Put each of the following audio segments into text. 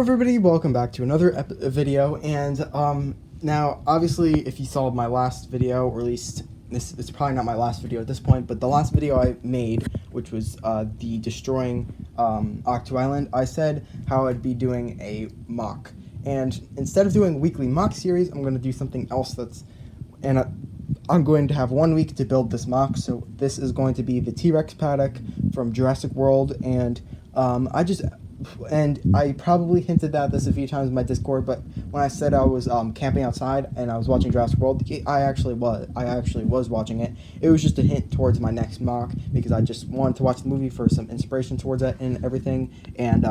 everybody, welcome back to another video, and now obviously if you saw my last video, or at least it's probably not my last video at this point, but the last video I made, which was the destroying Octo Island, I said how I'd be doing a mock, and instead of doing weekly mock series, I'm going to do something else I'm going to have 1 week to build this mock. So this is going to be the T-Rex paddock from Jurassic World, and I probably hinted at this a few times in my Discord, but when I said I was camping outside and I was watching Jurassic World, I actually was watching it. It was just a hint towards my next mock, because I just wanted to watch the movie for some inspiration towards it and everything. And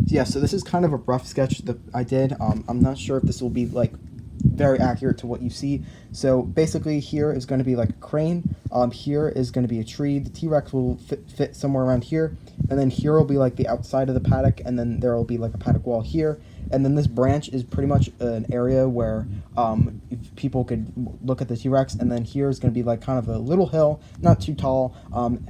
yeah, so this is kind of a rough sketch that I did. I'm not sure if this will be like very accurate to what you see. So basically here is going to be like a crane, here is going to be a tree, the T-Rex will fit somewhere around here, and then here will be like the outside of the paddock, and then there will be like a paddock wall here, and then this branch is pretty much an area where people could look at the T-Rex, and then here is going to be like kind of a little hill, not too tall,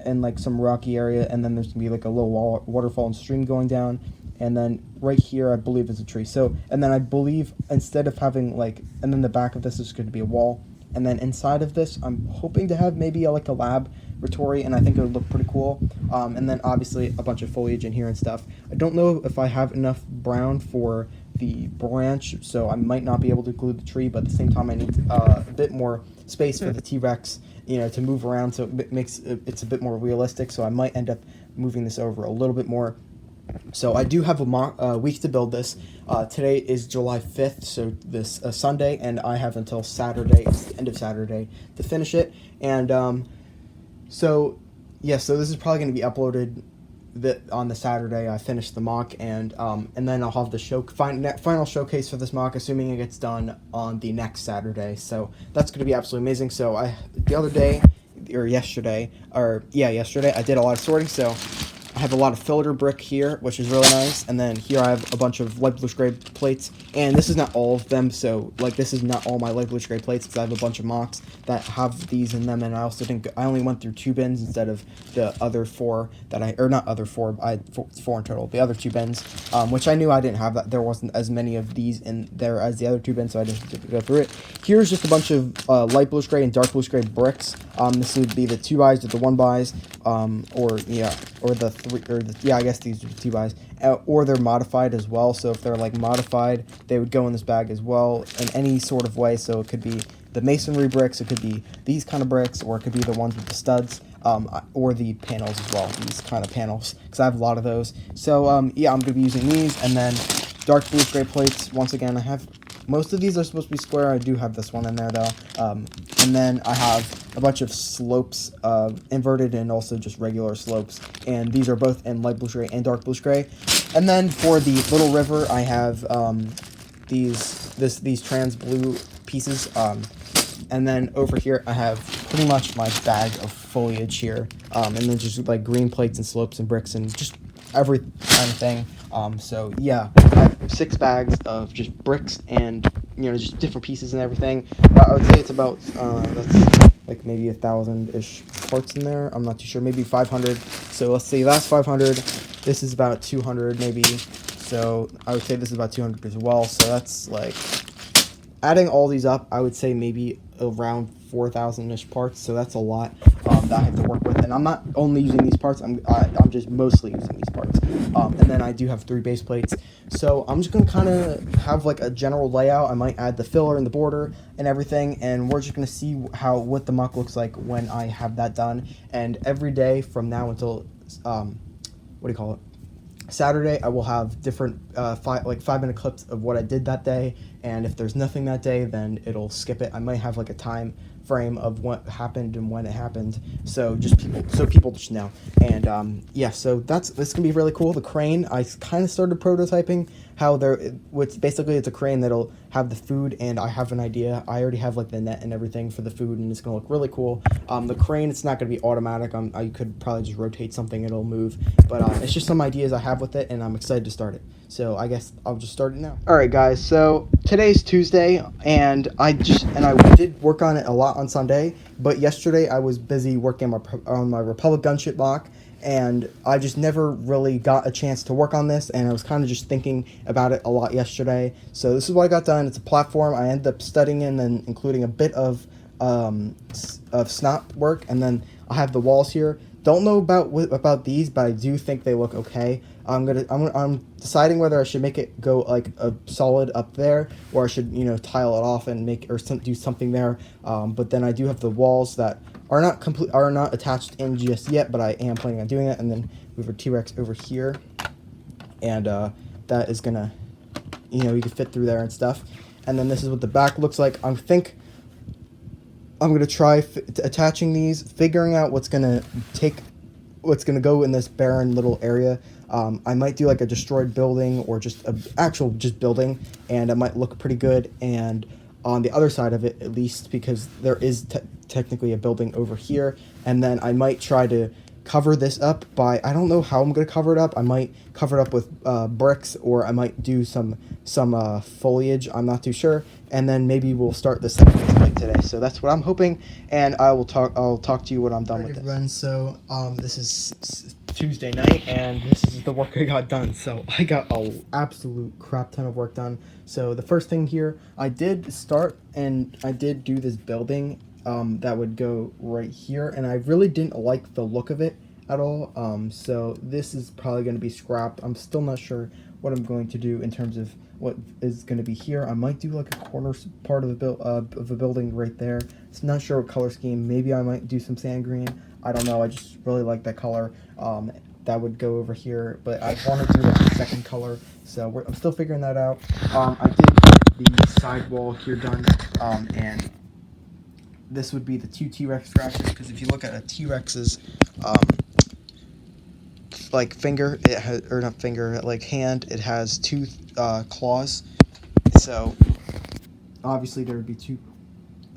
and like some rocky area, and then there's going to be like a little waterfall and stream going down. And then right here, I believe, is a tree. So, and then I believe instead of having like, and then the back of this is going to be a wall. And then inside of this, I'm hoping to have maybe like a laboratory, and I think it would look pretty cool. And then obviously a bunch of foliage in here and stuff. I don't know if I have enough brown for the branch, so I might not be able to glue the tree, but at the same time, I need a bit more space for the T-Rex, to move around, so it makes it's a bit more realistic. So I might end up moving this over a little bit more. So I do have a week to build this. Today is July 5th, so this Sunday, and I have until Saturday, it's the end of Saturday, to finish it. And so this is probably going to be uploaded on the Saturday I finish the mock, and then I'll have the final showcase for this mock, assuming it gets done on the next Saturday. So that's going to be absolutely amazing. So yesterday, I did a lot of sorting, so I have a lot of filter brick here, which is really nice, and then here I have a bunch of light bluish gray plates, and this is not all of them, so like this is not all my light bluish gray plates, because I have a bunch of mocks that have these in them, and I only went through 2 bins instead of the other 4 that I had 4 in total, the other 2 bins, which I knew I didn't have, that there wasn't as many of these in there as the other 2 bins, so I just didn't go through it. Here's just a bunch of light bluish gray and dark bluish gray bricks. This would be the 2x or the 1x, I guess these are 2x, or they're modified as well. So if they're like modified, they would go in this bag as well in any sort of way. So it could be the masonry bricks, it could be these kind of bricks, or it could be the ones with the studs, or the panels as well, these kind of panels, because I have a lot of those. So I'm going to be using these, and then dark blue gray plates. Once again, I have most of these are supposed to be square. I do have this one in there though. And then I have a bunch of slopes, inverted and also just regular slopes. And these are both in light bluish gray and dark bluish gray. And then for the little river, I have these trans blue pieces. And then over here, I have pretty much my bag of foliage here. And then just like green plates and slopes and bricks and just every kind of thing. So yeah, I have 6 bags of just bricks and just different pieces and everything. I would say it's about that's like maybe 1,000-ish parts in there. I'm not too sure, maybe 500. So let's say that's 500. This is about 200 maybe. So I would say this is about 200 as well. So that's like adding all these up, I would say maybe around 4,000-ish parts, so that's a lot that I have to work with. And I'm not only using these parts, I'm just mostly using these parts. And then I do have 3 base plates, so I'm just going to kind of have like a general layout. I might add the filler and the border and everything, and we're just going to see what the mock looks like when I have that done. And every day from now until Saturday, I will have different 5-minute clips of what I did that day, and if there's nothing that day, then it'll skip it. I might have like a time frame of what happened and when it happened, so people just know. And so this can be really cool. The crane, I kind of started prototyping how it's a crane that'll have the food, and I have an idea. I already have like the net and everything for the food, and it's gonna look really cool. The crane, it's not gonna be automatic. I could probably just rotate something, it'll move, but it's just some ideas I have with it, and I'm excited to start it. So I guess I'll just start it now. Alright guys, so today's Tuesday, and I did work on it a lot on Sunday, but yesterday I was busy working on my Republic Gunship mock, and I just never really got a chance to work on this, and I was kind of just thinking about it a lot yesterday. So this is what I got done. It's a platform. I ended up studying in and including a bit of snot work, and then I have the walls here. Don't know about these, but I do think they look okay. I'm deciding whether I should make it go like a solid up there, or I should tile it off and do something there. But then I do have the walls that are not attached in just yet, but I am planning on doing it. And then we have a T-Rex over here, and that is gonna, you can fit through there and stuff. And then this is what the back looks like. I'm gonna try attaching these, figuring out what's gonna go in this barren little area. I might do like a destroyed building or just a actual building, and it might look pretty good. And on the other side of it, at least, because there is technically a building over here, and then I might try to cover this up by, I don't know how I'm gonna cover it up. I might cover it up with bricks, or I might do some foliage. I'm not too sure. And then maybe we'll start the second plate today. So that's what I'm hoping, and I'll talk to you when I'm done with this. Everyone, so this is Tuesday night, and this is the work I got done. So I got an absolute crap ton of work done. So the first thing here, I did start and I did do this building that would go right here, and I really didn't like the look of it at all. So this is probably going to be scrapped. I'm still not sure what I'm going to do in terms of what is going to be here. I might do like a corner part of the building right there. So not sure what color scheme. Maybe I might do some sand green. I don't know. I just really like that color. That would go over here, but I want to do like a second color. So I'm still figuring that out. I did get the side wall here done, and this would be the two T-Rex scratches, because if you look at a T-Rex's like finger, it has, or not finger, like hand, it has two claws. So obviously there would be two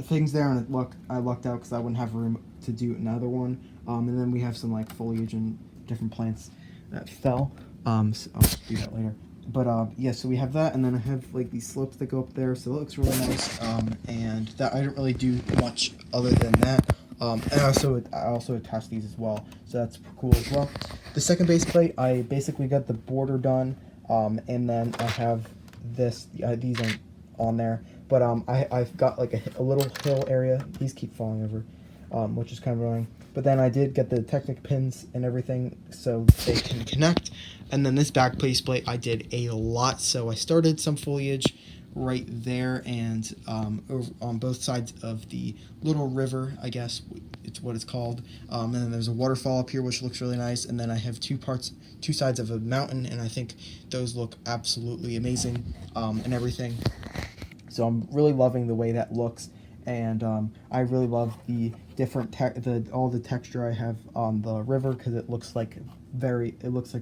things there, and I lucked out because I wouldn't have room to do another one. And then we have some like foliage and different plants that fell. So I'll do that later. But yeah, so we have that, and then I have like these slopes that go up there, so it looks really nice. And that I didn't really do much other than that. And I also attached these as well, so that's cool as well. The second base plate, I basically got the border done, and then I have these aren't on there, but I've got like a little hill area. These keep falling over, which is kind of annoying. But then I did get the Technic pins and everything so they can connect. And then this back base plate, I did a lot. So I started some foliage right there, and over on both sides of the little river, I guess it's what it's called. And then there's a waterfall up here, which looks really nice. And then I have two sides of a mountain, and I think those look absolutely amazing, and everything. So I'm really loving the way that looks, and I really love the different all the texture I have on the river, because it looks like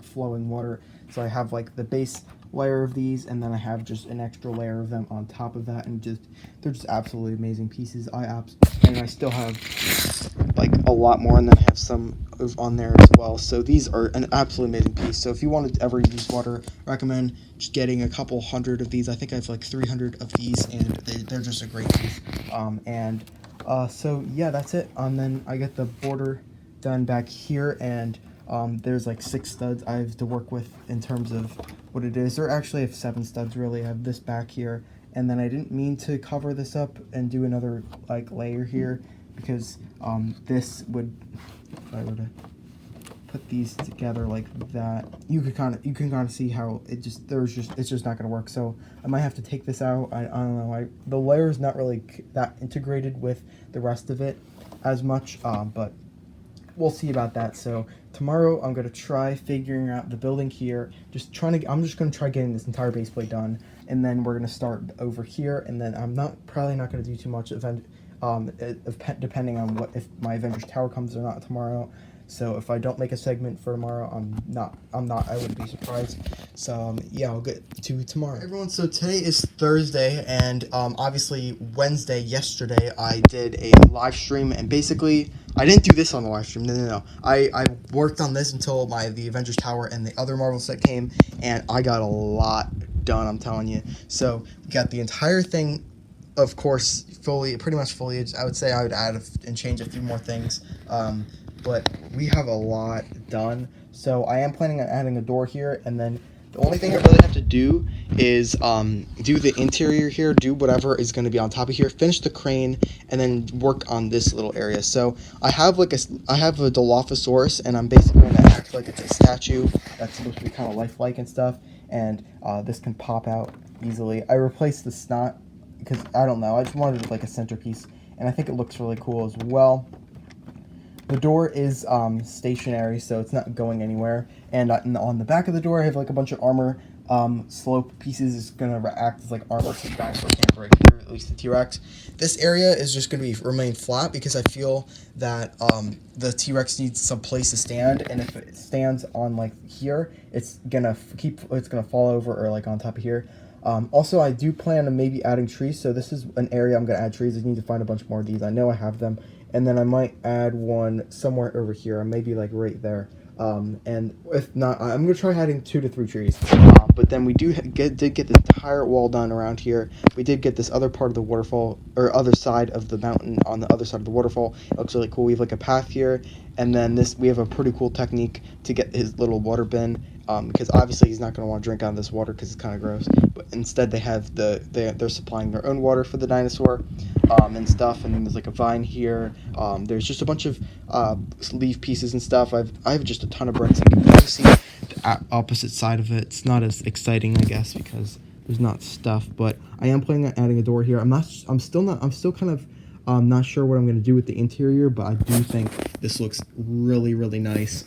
flowing water. So I have like the base layer of these, and then I have just an extra layer of them on top of that, and they're just absolutely amazing pieces. And I still have like a lot more, and then have some on there as well. So these are an absolutely amazing piece. So if you want to ever use water, I recommend just getting a couple hundred of these. I think I have like 300 of these, and they're just a great piece. So yeah, that's it. Then I get the border done back here, and there's like 6 studs I have to work with in terms of what it is. Or actually I have 7 studs really. I have this back here, and then I didn't mean to cover this up and do another like layer here, because this would, if I were to put these together like that, you can kind of see how it's just not gonna work. So I might have to take this out. I don't know. The layer is not really that integrated with the rest of it as much, but we'll see about that. So tomorrow I'm gonna try figuring out the building here. I'm just gonna try getting this entire base plate done, and then we're gonna start over here. And then I'm probably not gonna do too much depending on if my Avengers Tower comes or not tomorrow. So if I don't make a segment for tomorrow, I wouldn't be surprised. So yeah, I'll get to tomorrow. Everyone, so today is Thursday, and obviously Wednesday, yesterday, I did a live stream, and basically, I didn't do this on the live stream, no. I worked on this until the Avengers Tower and the other Marvel set came, and I got a lot done, I'm telling you. So we got the entire thing, of course, pretty much foliage. I would say I would add and change a few more things. but we have a lot done. So I am planning on adding a door here, and then the only thing I really have to do is do the interior here, do whatever is going to be on top of here, finish the crane, and then work on this little area. So I have a Dilophosaurus, and I'm basically going to act like it's a statue that's supposed to be kind of lifelike and stuff. And this can pop out easily. I replaced the snot because I don't know. I just wanted like a centerpiece, and I think it looks really cool as well. The door is stationary, so it's not going anywhere. And on the back of the door, I have like a bunch of armor slope pieces. Is going to act as like armor to the dinosaur camp right here, at least the T-Rex. This area is just going to remain flat because I feel that the T-Rex needs some place to stand, and if it stands on like here, it's gonna fall over or like on top of here. Also, I do plan on maybe adding trees, so this is an area I'm going to add trees. I need to find a bunch more of these. I know I have them. And then I might add one somewhere over here, maybe like right there. And if not, I'm going to try adding 2 to 3 trees. But then we did get the entire wall done around here. We did get this other part of the waterfall, or other side of the mountain on the other side of the waterfall. It looks really cool. We have like a path here, and then we have a pretty cool technique to get his little water bin. Because obviously he's not going to want to drink out of this water because it's kind of gross. But instead they have they're supplying their own water for the dinosaur and stuff. And then there's like a vine here. There's just a bunch of leaf pieces and stuff. I have just a ton of bricks. You can probably see the opposite side of it. It's not as exciting, I guess, because there's not stuff. But I am planning on adding a door here. I'm still kind of not sure what I'm going to do with the interior, but I do think this looks really, really nice.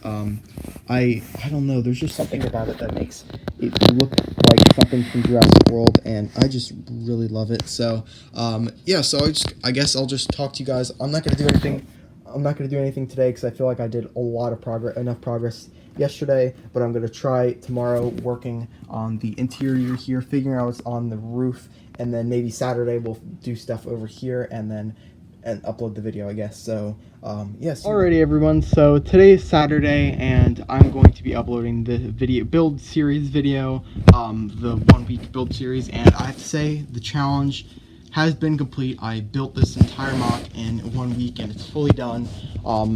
I don't know, there's just something about it that makes it look like something from Jurassic World, and I just really love it. So, yeah, so I guess I'll just talk to you guys. I'm not going to do anything today because I feel like I did enough progress yesterday, but I'm going to try tomorrow working on the interior here, figuring out what's on the roof, and then maybe Saturday we'll do stuff over here and upload the video, I guess. So, yes. Alrighty, everyone. So today is Saturday, and I'm going to be uploading the build series video, the 1 week build series. And I have to say, the challenge has been complete. I built this entire mock in 1 week, and it's fully done,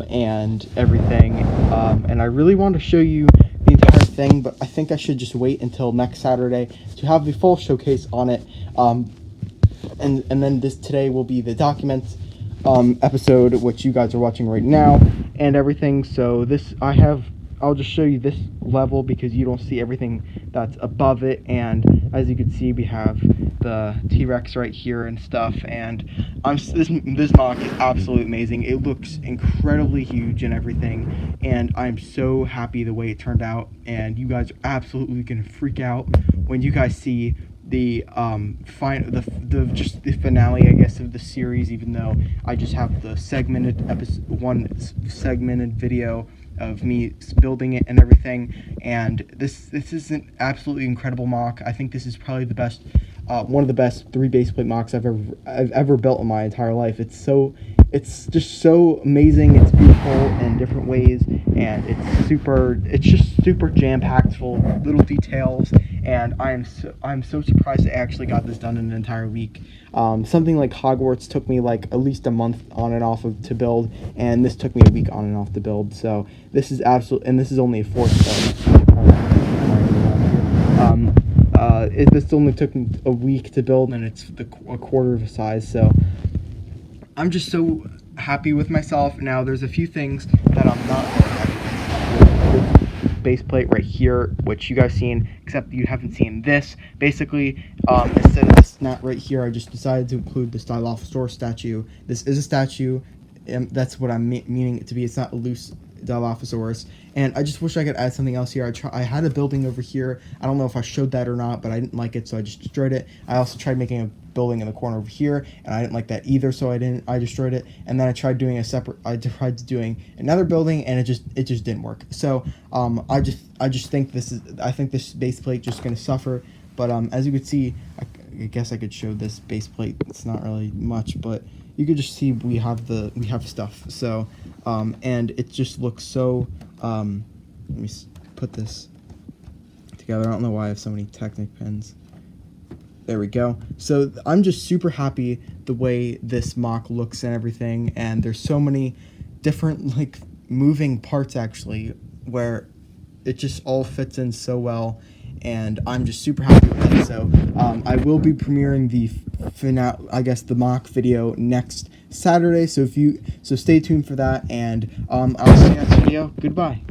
and everything. And I really want to show you the entire thing, but I think I should just wait until next Saturday to have the full showcase on it. And then today will be the documents episode, which you guys are watching right now, and everything. So I'll just show you this level because you don't see everything that's above it. And as you can see, we have the T-Rex right here and stuff. And this mock is absolutely amazing. It looks incredibly huge and everything. And I'm so happy the way it turned out. And you guys are absolutely gonna freak out when you guys see the finale, I guess, of the series. Even though I just have the segmented video of me building it and everything, and this is an absolutely incredible mock. I think this is probably the best, one of the best 3 base plate mocks I've ever built in my entire life. It's just so amazing. It's beautiful in different ways, and it's just super jam-packed full of little details. And I'm so surprised I actually got this done in an entire week. Something like Hogwarts took me like at least a month on and off to build, and this took me a week on and off to build. So this is and this is only a fourth step. This only took me a week to build, and it's a quarter of a size. So I'm just so happy with myself. Now there's a few things that I'm not really happy with. This base plate right here, which you guys seen, except you haven't seen this. Basically, instead of this knot right here, I just decided to include the Dilophosaurus statue. This is a statue, and that's what I'm meaning it to be. It's not a loose Dilophosaurus, and I just wish I could add something else here. I had a building over here. I don't know if I showed that or not, but I didn't like it, so I just destroyed it. I also tried making a building in the corner over here, and I didn't like that either, so I destroyed it. And then I tried doing another building, and it just didn't work. So I think this base plate just gonna suffer. But as you can see, I guess I could show this base plate. It's not really much, but you could just see we have stuff. So and it just looks so let me put this together. I don't know why I have so many Technic pens. There we go. So I'm just super happy the way this mock looks and everything, and there's so many different like moving parts actually, where it just all fits in so well, and I'm just super happy with it. So I will be premiering the the mock video next Saturday. So stay tuned for that, and I'll see you next video. Goodbye.